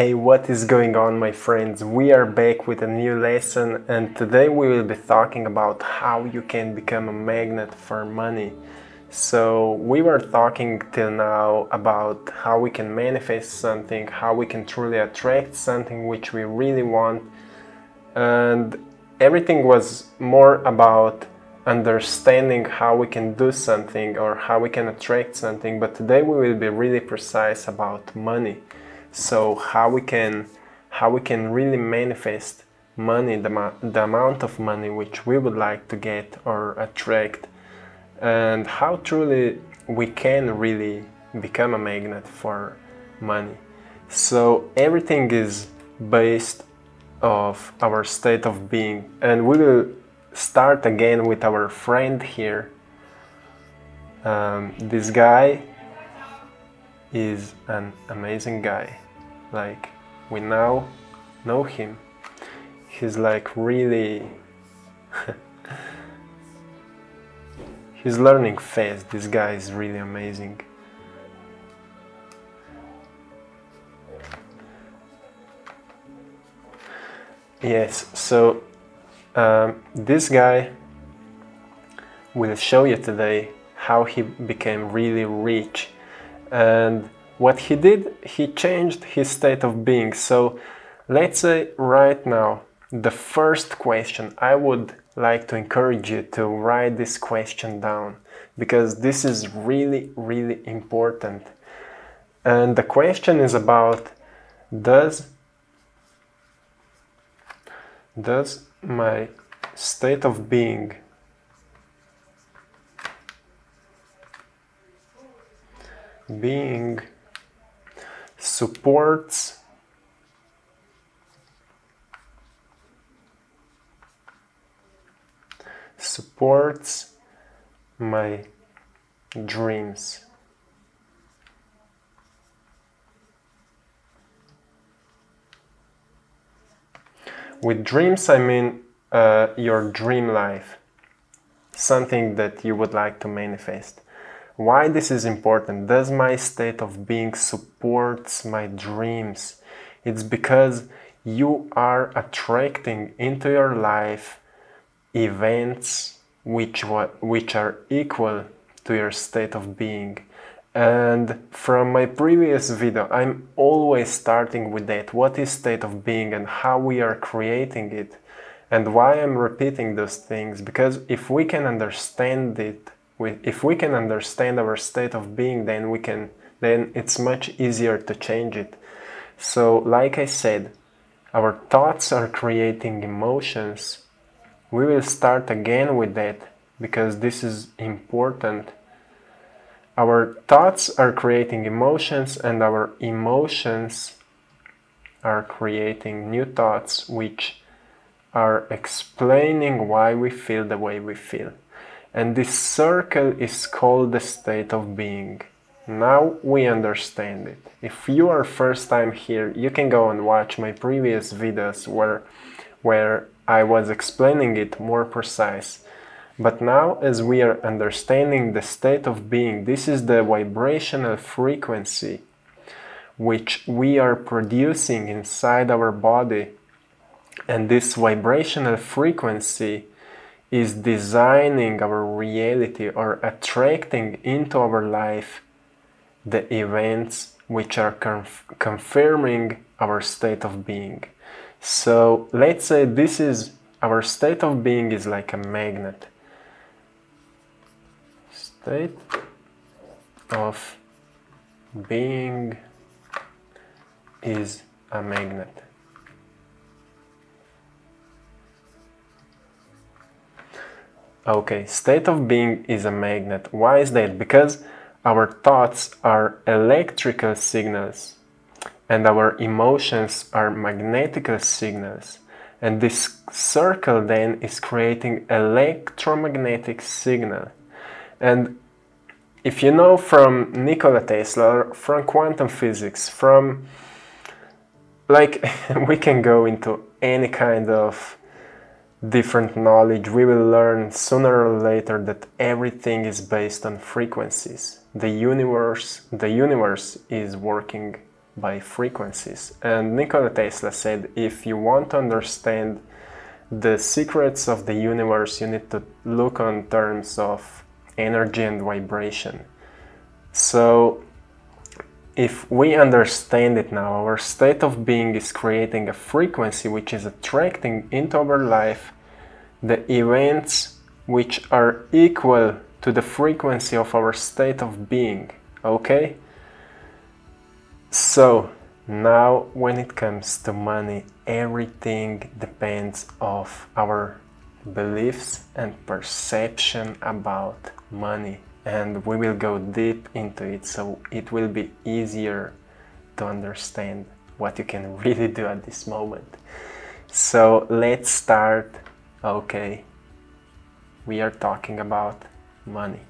Hey, what is going on, my friends? We are back with a new lesson, and today we will be talking about how you can become a magnet for money. So we were talking till now about how we can manifest something, how we can truly attract something which we really want, and everything was more about understanding how we can do something or how we can attract something. But today we will be really precise about money. So how we can really manifest money, the amount of money which we would like to get or attract, and how truly we can really become a magnet for money. So everything is based of our state of being, and we will start again with our friend here. This guy is an amazing guy. Like, we now know him. He's like really he's learning fast. This guy is really amazing. Yes, so this guy will show you today how he became really rich. And what he did, he changed his state of being. So let's say right now, the first question, I would like to encourage you to write this question down, because this is really, really important. And the question is about, does my state of being supports my dreams? With dreams, I mean your dream life, something that you would like to manifest. Why this is important? Does my state of being supports my dreams? It's because you are attracting into your life events which are equal to your state of being. And from my previous video, I'm always starting with that. What is state of being and how we are creating it? And why I'm repeating those things? Because if we can understand it, if we can understand our state of being, then it's much easier to change it. So, like I said, our thoughts are creating emotions. We will start again with that because this is important. Our thoughts are creating emotions, and our emotions are creating new thoughts which are explaining why we feel the way we feel. And this circle is called the state of being. Now we understand it. If you are first time here, you can go and watch my previous videos where I was explaining it more precise. But now, as we are understanding the state of being, this is the vibrational frequency which we are producing inside our body. And this vibrational frequency is designing our reality or attracting into our life the events which are confirming our state of being. So let's say this is our state of being is like a magnet. State of being is a magnet. Okay, state of being is a magnet. Why is that? Because our thoughts are electrical signals and our emotions are magnetic signals. And this circle then is creating electromagnetic signal. And if you know from Nikola Tesla, from quantum physics, from like we can go into any kind of different knowledge, we will learn sooner or later that everything is based on frequencies. The universe is working by frequencies. And Nikola Tesla said, if you want to understand the secrets of the universe, you need to look on terms of energy and vibration. So if we understand it now, our state of being is creating a frequency which is attracting into our life the events which are equal to the frequency of our state of being. Okay? So now when it comes to money, everything depends on our beliefs and perception about money, and we will go deep into it, so it will be easier to understand what you can really do at this moment. So let's start. Okay, we are talking about money.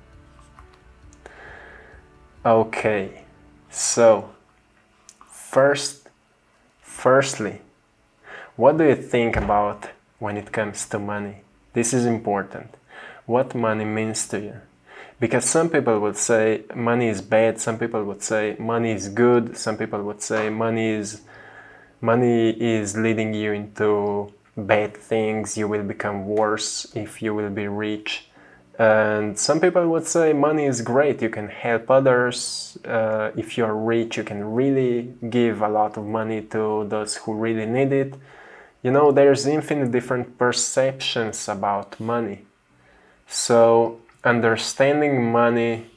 Okay, so firstly, what do you think about when it comes to money? This is important. What money means to you? Because some people would say money is bad, some people would say money is good, some people would say money is leading you into bad things, you will become worse if you will be rich. And some people would say money is great, you can help others. If you're rich, you can really give a lot of money to those who really need it. You know, there's infinite different perceptions about money. So understanding money,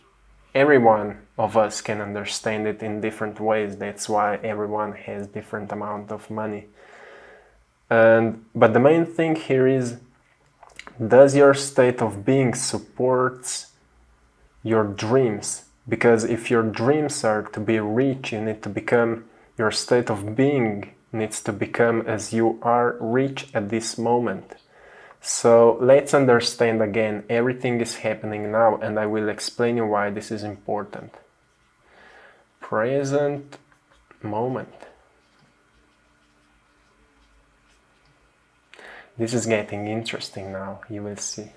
every one of us can understand it in different ways. That's why everyone has different amount of money. But the main thing here is, does your state of being supports your dreams? Because if your dreams are to be rich, you need to become, your state of being needs to become as you are rich at this moment. So let's understand again, everything is happening now, and I will explain you why this is important. Present moment. This is getting interesting now, you will see.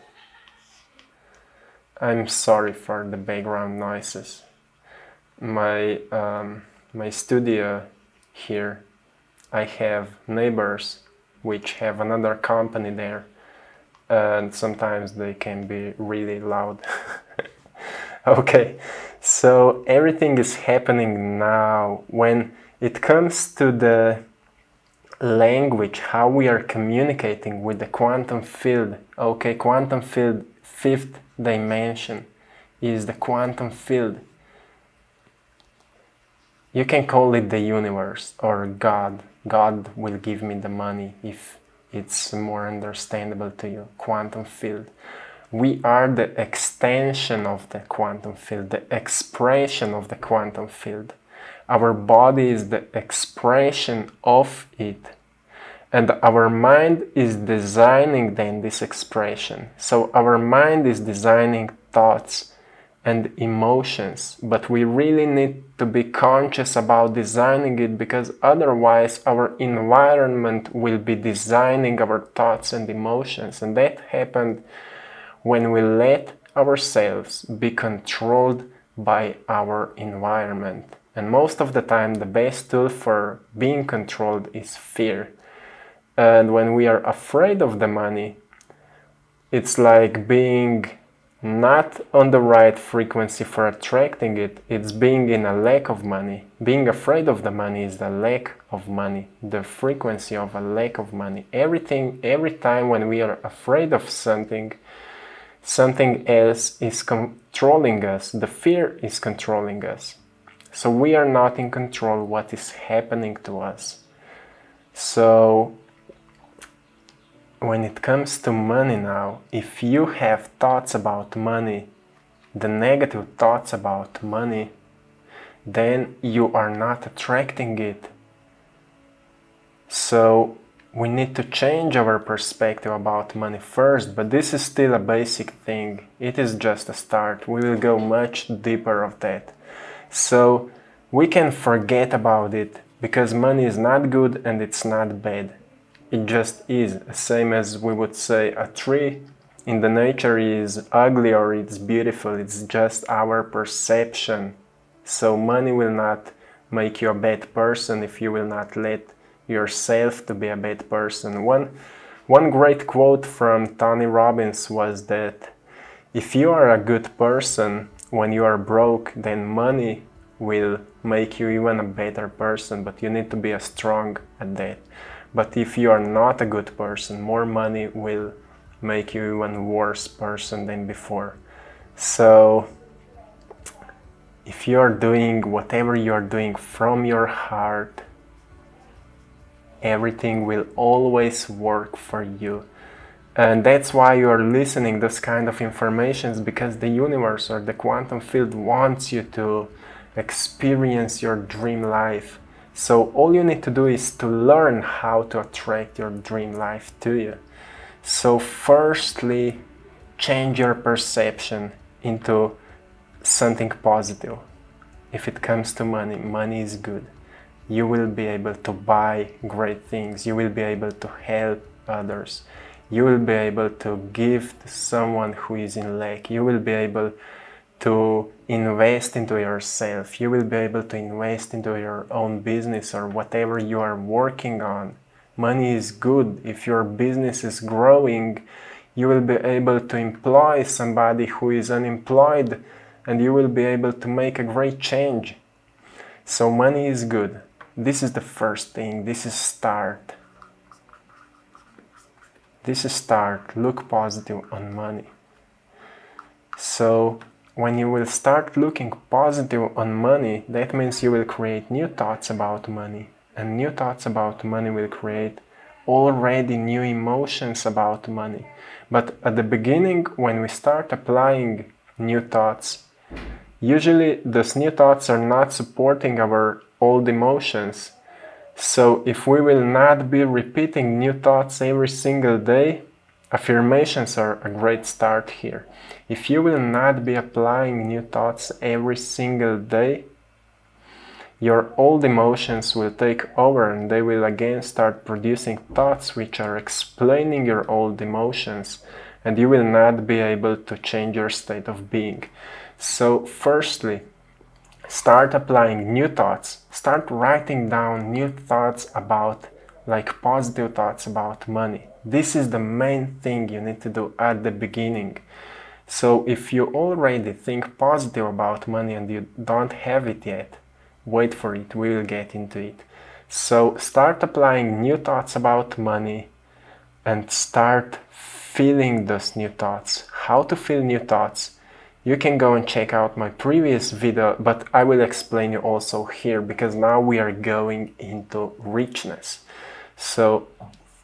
I'm sorry for the background noises. My studio here, I have neighbors which have another company there, and sometimes they can be really loud. Okay, so everything is happening now. When it comes to the language, how we are communicating with the quantum field. Okay, quantum field, fifth dimension is the quantum field. You can call it the universe or God. God will give me the money if it's more understandable to you. Quantum field. We are the extension of the quantum field, the expression of the quantum field. Our body is the expression of it. And our mind is designing then this expression. So our mind is designing thoughts and emotions, but we really need to be conscious about designing it, because otherwise our environment will be designing our thoughts and emotions. And that happened when we let ourselves be controlled by our environment. And most of the time, the best tool for being controlled is fear. And when we are afraid of the money, it's like being not on the right frequency for attracting it. It's being in a lack of money. Being afraid of the money is the lack of money, the frequency of a lack of money. Every time when we are afraid of something, something else is controlling us. The fear is controlling us. So we are not in control of what is happening to us. So when it comes to money now, if you have thoughts about money, the negative thoughts about money, then you are not attracting it. So we need to change our perspective about money first, but this is still a basic thing. It is just a start. We will go much deeper of that. So we can forget about it, because money is not good and it's not bad. It just is. Same as we would say a tree in the nature is ugly or it's beautiful. It's just our perception. So money will not make you a bad person if you will not let yourself to be a bad person. One great quote from Tony Robbins was that if you are a good person when you are broke, then money will make you even a better person, but you need to be strong at that. But if you are not a good person, more money will make you even worse person than before. So if you are doing whatever you are doing from your heart, everything will always work for you. And that's why you are listening this kind of information, because the universe or the quantum field wants you to experience your dream life. So all you need to do is to learn how to attract your dream life to you. So firstly, change your perception into something positive. If it comes to money, money is good. You will be able to buy great things. You will be able to help others. You will be able to give to someone who is in lack. You will be able to invest into yourself. You will be able to invest into your own business or whatever you are working on. Money is good. If your business is growing, you will be able to employ somebody who is unemployed, and you will be able to make a great change. So money is good. This is the first thing. This is start. This is start. Look positive on money. So when you will start looking positive on money, that means you will create new thoughts about money. And new thoughts about money will create already new emotions about money. But at the beginning, when we start applying new thoughts, usually those new thoughts are not supporting our old emotions. So if we will not be repeating new thoughts every single day, affirmations are a great start here. If you will not be applying new thoughts every single day, your old emotions will take over and they will again start producing thoughts which are explaining your old emotions, and you will not be able to change your state of being. So firstly, start applying new thoughts. Start writing down new thoughts about, like positive thoughts about money. This is the main thing you need to do at the beginning. So if you already think positive about money and you don't have it yet, wait for it, we will get into it. So start applying new thoughts about money and start feeling those new thoughts. How to feel new thoughts? You can go and check out my previous video, but I will explain you also here, because now we are going into richness. So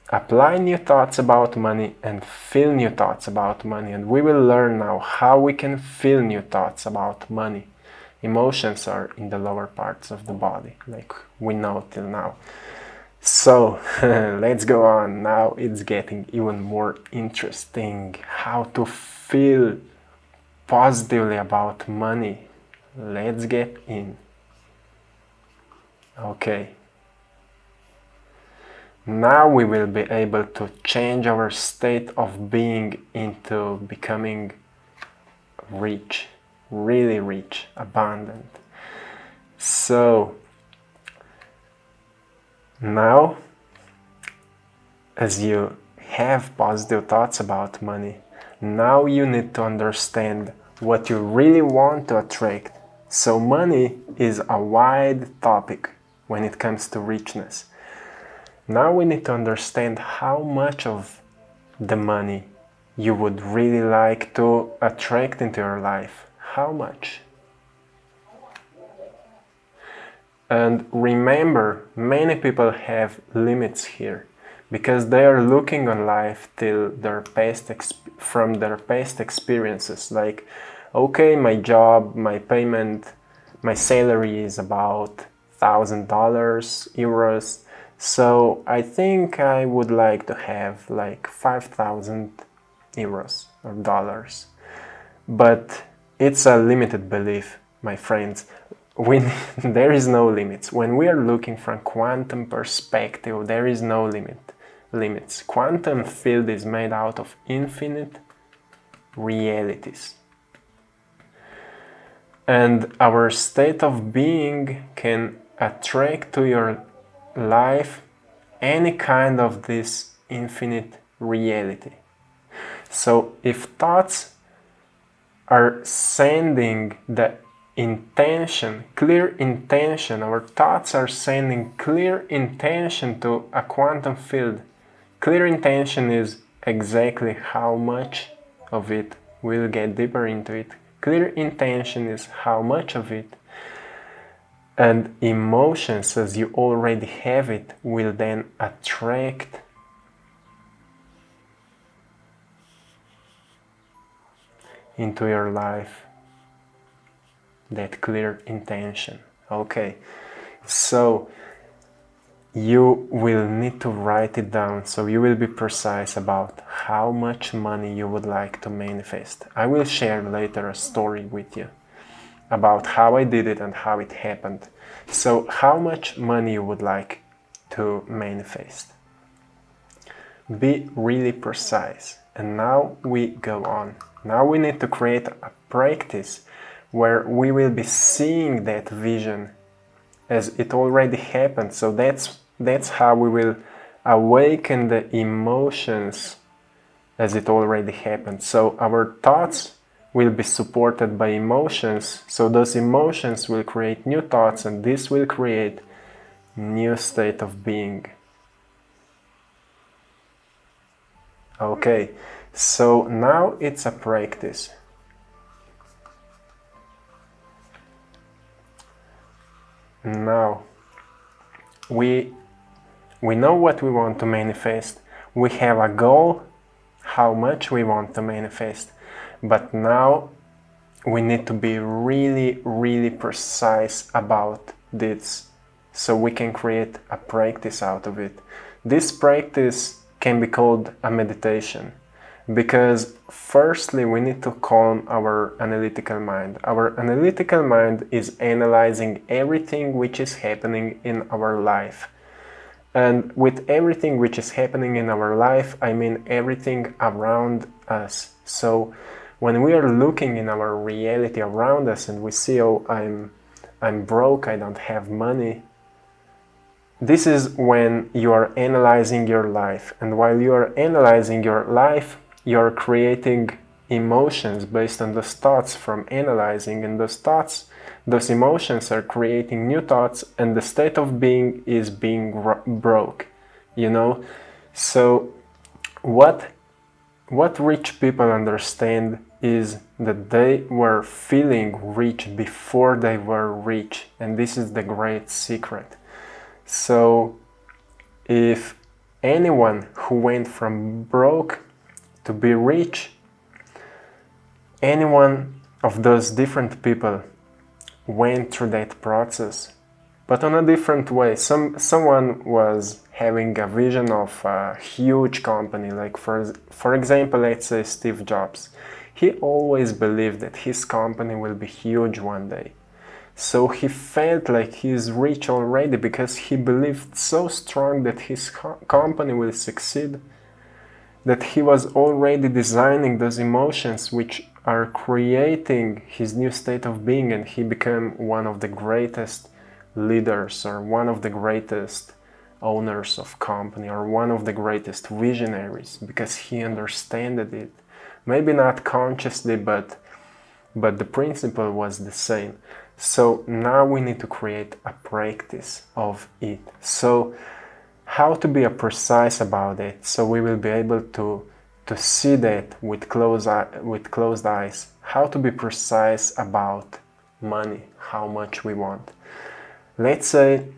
apply new thoughts about money and feel new thoughts about money, and we will learn now how we can feel new thoughts about money. Emotions are in the lower parts of the body, like we know till now. So let's go on. Now it's getting even more interesting. How to feel positively about money. Let's get in. Okay. Now we will be able to change our state of being into becoming rich, really rich, abundant. So now, as you have positive thoughts about money, now you need to understand what you really want to attract. So money is a wide topic when it comes to richness. Now we need to understand how much of the money you would really like to attract into your life. How much? And remember, many people have limits here, because they are looking on life till from their past experiences. Like, okay, my job, my payment, my salary is about $1,000, euros. So I think I would like to have like 5,000 euros or dollars. But it's a limited belief, my friends. There is no limits. When we are looking from quantum perspective, there is no limits. Quantum field is made out of infinite realities. And our state of being can attract to your life any kind of this infinite reality. So if thoughts are sending the intention, clear intention, our thoughts are sending clear intention to a quantum field. Clear intention is exactly how much of it. We'll get deeper into it. Clear intention is how much of it. And emotions, as you already have it, will then attract into your life that clear intention. Okay, so you will need to write it down, so you will be precise about how much money you would like to manifest. I will share later a story with you about how I did it and how it happened. So how much money you would like to manifest. Be really precise. And now we go on. Now we need to create a practice where we will be seeing that vision as it already happened. So that's how we will awaken the emotions as it already happened. So our thoughts will be supported by emotions. So those emotions will create new thoughts, and this will create new state of being. Okay, so now it's a practice. Now we know what we want to manifest. We have a goal, how much we want to manifest. But now we need to be really, really precise about this so we can create a practice out of it. This practice can be called a meditation because firstly we need to calm our analytical mind. Our analytical mind is analyzing everything which is happening in our life. And with everything which is happening in our life, I mean everything around us. So when we are looking in our reality around us and we see, oh, I'm broke, I don't have money, this is when you are analyzing your life. And while you are analyzing your life, you are creating emotions based on those thoughts from analyzing, and those thoughts, those emotions are creating new thoughts, and the state of being is being broke, you know? So what rich people understand is that they were feeling rich before they were rich, and this is the great secret. So if anyone who went from broke to be rich, any one of those different people went through that process, but on a different way. Someone was having a vision of a huge company, like for example, let's say Steve Jobs. He always believed that his company will be huge one day. So he felt like he's rich already because he believed so strong that his company will succeed, that he was already designing those emotions which are creating his new state of being, and he became one of the greatest leaders or one of the greatest owners of company or one of the greatest visionaries because he understood it. Maybe not consciously, but the principle was the same. So now we need to create a practice of it. So how to be precise about it, so we will be able to see that with closed eyes. How to be precise about money, how much we want. Let's say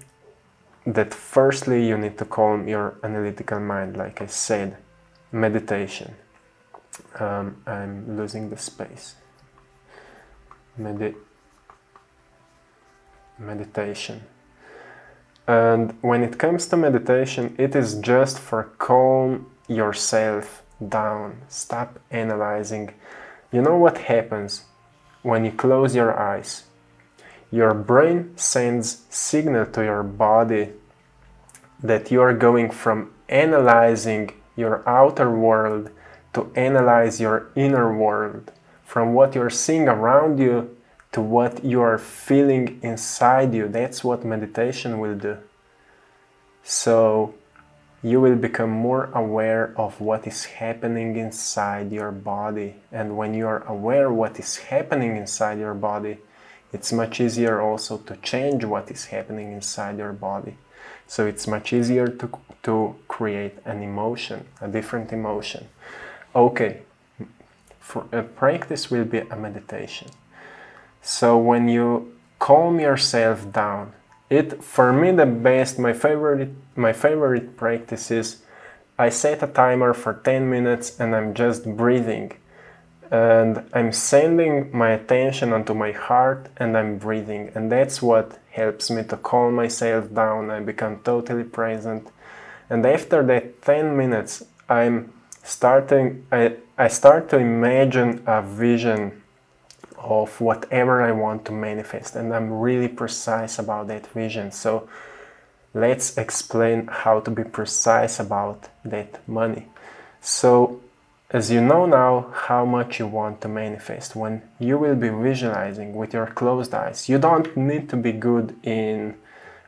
that firstly you need to calm your analytical mind, like I said, meditation. I'm losing the space. Meditation. And when it comes to meditation, it is just for calm yourself down. Stop analyzing. You know what happens when you close your eyes? Your brain sends signal to your body that you are going from analyzing your outer world to analyze your inner world, from what you're seeing around you to what you are feeling inside you. That's what meditation will do. So you will become more aware of what is happening inside your body. And when you are aware of what is happening inside your body, it's much easier also to change what is happening inside your body. So it's much easier to create an emotion, a different emotion. Okay, for a practice will be a meditation. So when you calm yourself down, for me the best, my favorite practice is I set a timer for 10 minutes and I'm just breathing. And I'm sending my attention onto my heart and I'm breathing. And that's what helps me to calm myself down. I become totally present. And after that 10 minutes, I start to imagine a vision of whatever I want to manifest. And I'm really precise about that vision. So let's explain how to be precise about that money. So as you know now how much you want to manifest, when you will be visualizing with your closed eyes, you don't need to be good in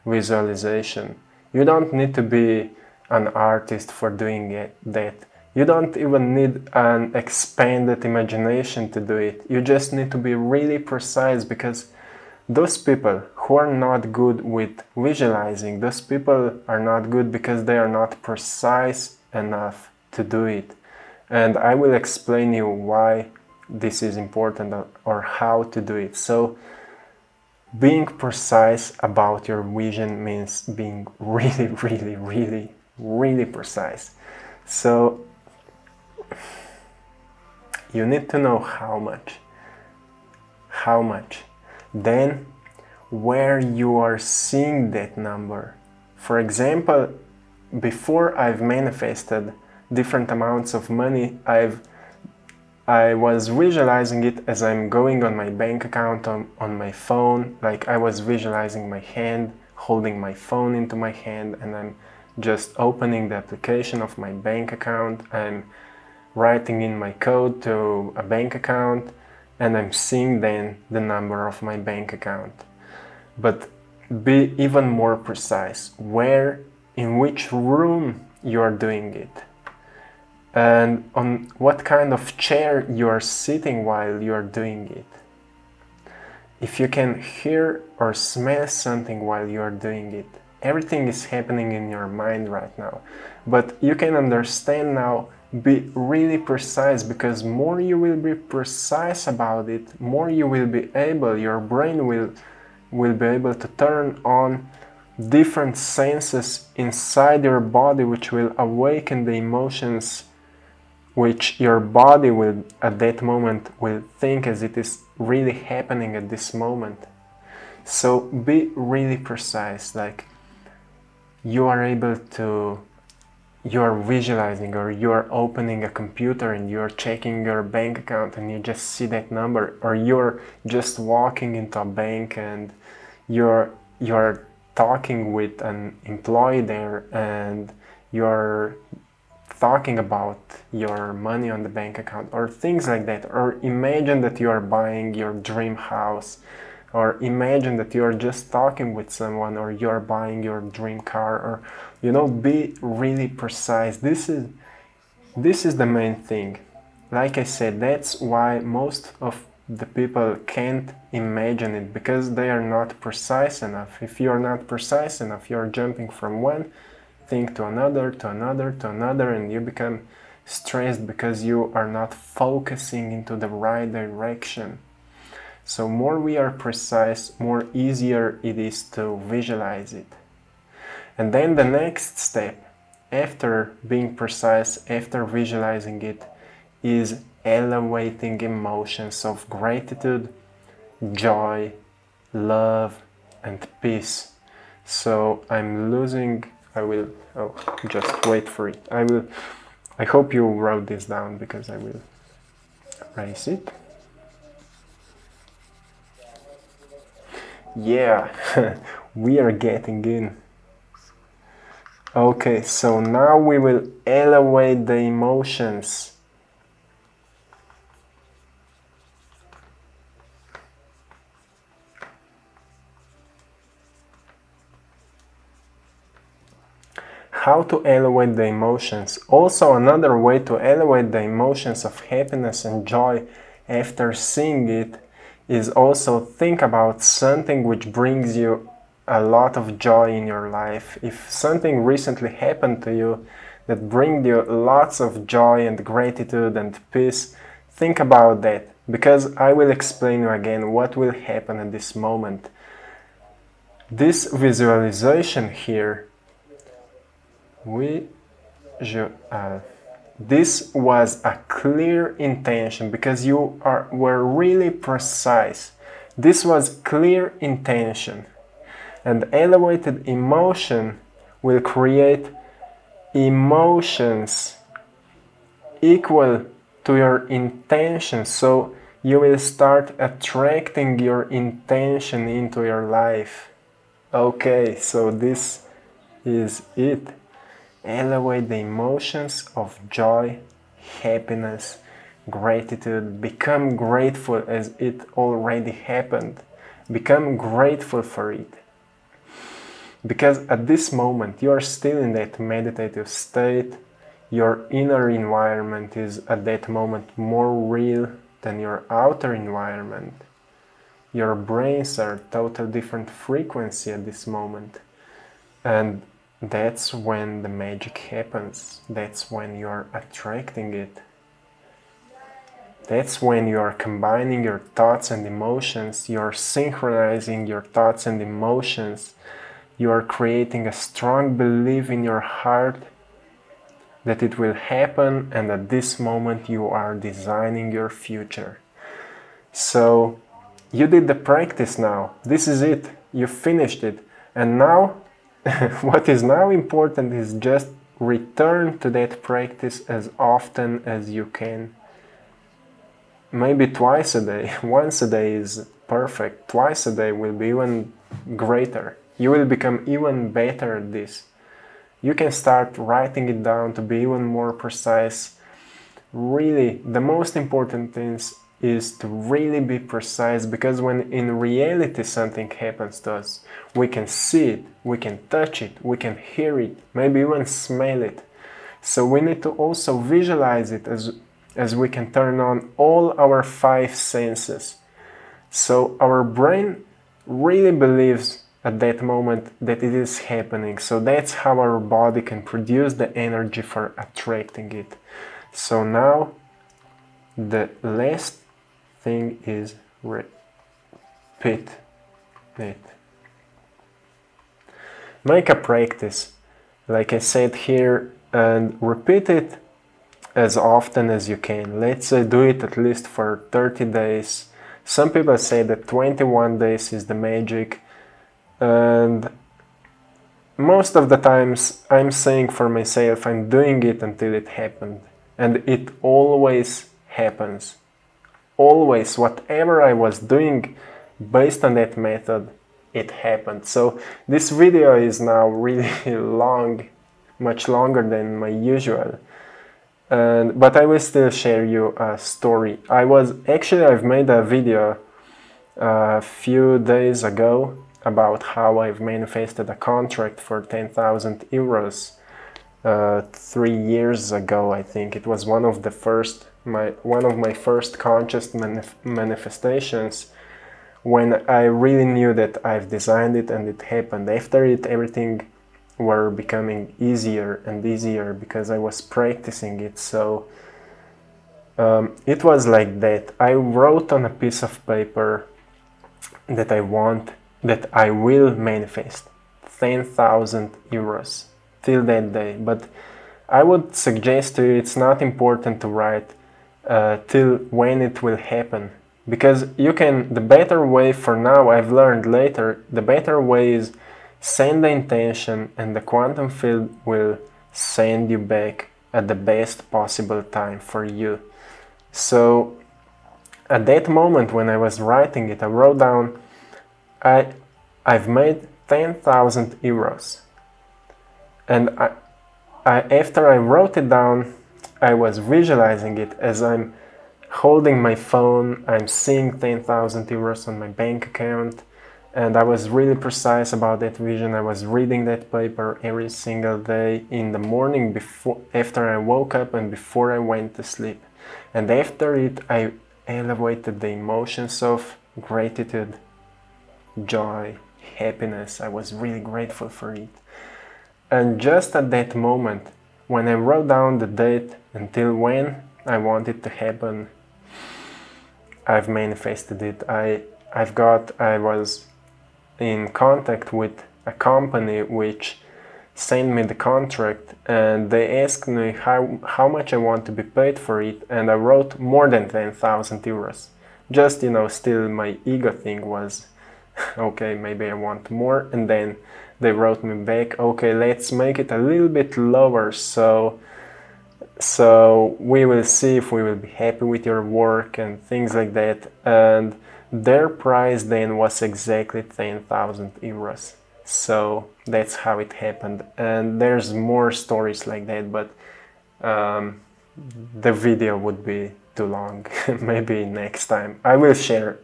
visualization. You don't need to be an artist for doing that. You don't even need an expanded imagination to do it. You just need to be really precise, because those people who are not good with visualizing, those people are not good because they are not precise enough to do it. And I will explain you why this is important or how to do it. So being precise about your vision means being really, really, really, really precise. So you need to know how much, then where you are seeing that number. For example, before I've manifested different amounts of money, I was visualizing it as I'm going on my bank account on my phone. Like I was visualizing my hand, holding my phone into my hand, and I'm just opening the application of my bank account. I'm writing in my code to a bank account, and I'm seeing then the number of my bank account. But be even more precise, in which room you are doing it, and on what kind of chair you are sitting while you are doing it. If you can hear or smell something while you are doing it, everything is happening in your mind right now. But you can understand now, be really precise, because more you will be precise about it, more you will be able, your brain will be able to turn on different senses inside your body, which will awaken the emotions which your body will at that moment will think as it is really happening at this moment. So be really precise, like you are visualizing, or you are opening a computer and you're checking your bank account and you just see that number, or you're just walking into a bank and you're talking with an employee there and you're talking about your money on the bank account, or things like that. Or imagine that you are buying your dream house, or imagine that you are just talking with someone, or you're buying your dream car, or be really precise. This is the main thing. Like I said, that's why most of the people can't imagine it, because they are not precise enough. If you're not precise enough, you're jumping from one thing to another, to another, to another, and you become stressed because you are not focusing into the right direction. So more we are precise, more easier it is to visualize it. And then the next step, after being precise, after visualizing it, is elevating emotions of gratitude, joy, love, and peace. So just wait for it. I hope you wrote this down, because I will erase it. Yeah, we are getting in. Okay, so now we will elevate the emotions. how to elevate the emotions. Also, another way to elevate the emotions of happiness and joy after seeing it is also think about something which brings you a lot of joy in your life. If something recently happened to you that brings you lots of joy and gratitude and peace, think about that, because I will explain you again what will happen at this moment. This visualization here, this was a clear intention because you were really precise. This was clear intention, and elevated emotion will create emotions equal to your intention, so you will start attracting your intention into your life. Okay, so this is it. Elevate the emotions of joy, happiness, gratitude. Become grateful as it already happened. Become grateful for it. Because at this moment you are still in that meditative state. Your inner environment is at that moment more real than your outer environment. Your brains are totally different frequency at this moment. And that's when the magic happens. That's when you are attracting it. That's when you are combining your thoughts and emotions. You are synchronizing your thoughts and emotions. You are creating a strong belief in your heart that it will happen, and at this moment you are designing your future. So you did the practice now. This is it. You finished it. And now what is now important is just return to that practice as often as you can. Maybe twice a day. Once a day is perfect. Twice a day will be even greater. You will become even better at this. You can start writing it down to be even more precise. Really, the most important thing is to really be precise, because when in reality something happens to us, we can see it, we can touch it, we can hear it, maybe even smell it. So we need to also visualize it as we can turn on all our 5 senses. So our brain really believes at that moment that it is happening. So that's how our body can produce the energy for attracting it. So now the last thing is repeat it. Make a practice, like I said here, and repeat it as often as you can. Let's say do it at least for 30 days. Some people say that 21 days is the magic. And most of the times I'm saying for myself, I'm doing it until it happened. And it always happens. Always, whatever I was doing based on that method, it happened. So this video is now really long, much longer than my usual. But I will still share you a story. I've made a video a few days ago about how I've manifested a contract for 10,000 euros 3 years ago. I think it was one of my first conscious manifestations, when I really knew that I've designed it and it happened. After it, everything were becoming easier and easier because I was practicing it. So it was like that. I wrote on a piece of paper that I will manifest 10,000 euros till that day. But I would suggest to you, it's not important to write till when it will happen, because the better way for now, I've learned later, the better way is send the intention and the quantum field will send you back at the best possible time for you. So at that moment when I was writing it, I wrote down, I've made 10,000 euros. And after I wrote it down, I was visualizing it as I'm holding my phone, I'm seeing 10,000 euros on my bank account, And I was really precise about that vision. I was reading that paper every single day in the morning after I woke up and before I went to sleep. And after it, I elevated the emotions of gratitude, joy, happiness. I was really grateful for it. And just at that moment, when I wrote down the date until when I want it to happen, I've manifested it. I was in contact with a company which sent me the contract, and they asked me how much I want to be paid for it, and I wrote more than 10,000 euros. Just, still my ego thing was, okay, maybe I want more, and then they wrote me back, okay, let's make it a little bit lower, so we will see if we will be happy with your work and things like that. And their price then was exactly 10,000 euros. So that's how it happened. And there's more stories like that, but the video would be too long. Maybe next time. Obviously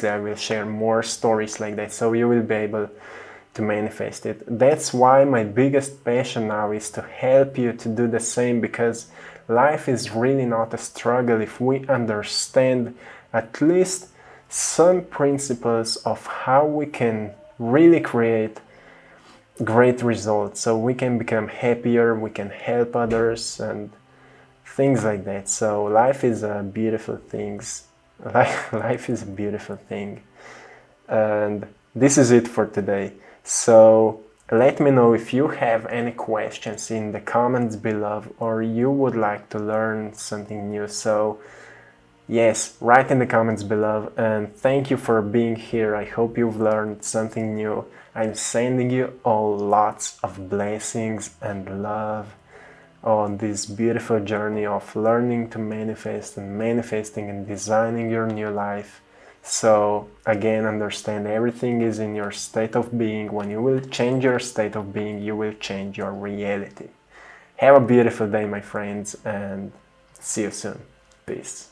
I will share more stories like that, so you will be able to manifest it. That's why my biggest passion now is to help you to do the same, because life is really not a struggle if we understand at least some principles of how we can really create great results, so we can become happier, we can help others and things like that. So life is a beautiful thing. Life is a beautiful thing. And this is it for today. So let me know if you have any questions in the comments below, or you would like to learn something new. So yes, write in the comments below, and thank you for being here. I hope you've learned something new. I'm sending you all lots of blessings and love on this beautiful journey of learning to manifest and manifesting and designing your new life. So again, understand everything is in your state of being. When you will change your state of being, you will change your reality. Have a beautiful day, my friends, and see you soon. Peace.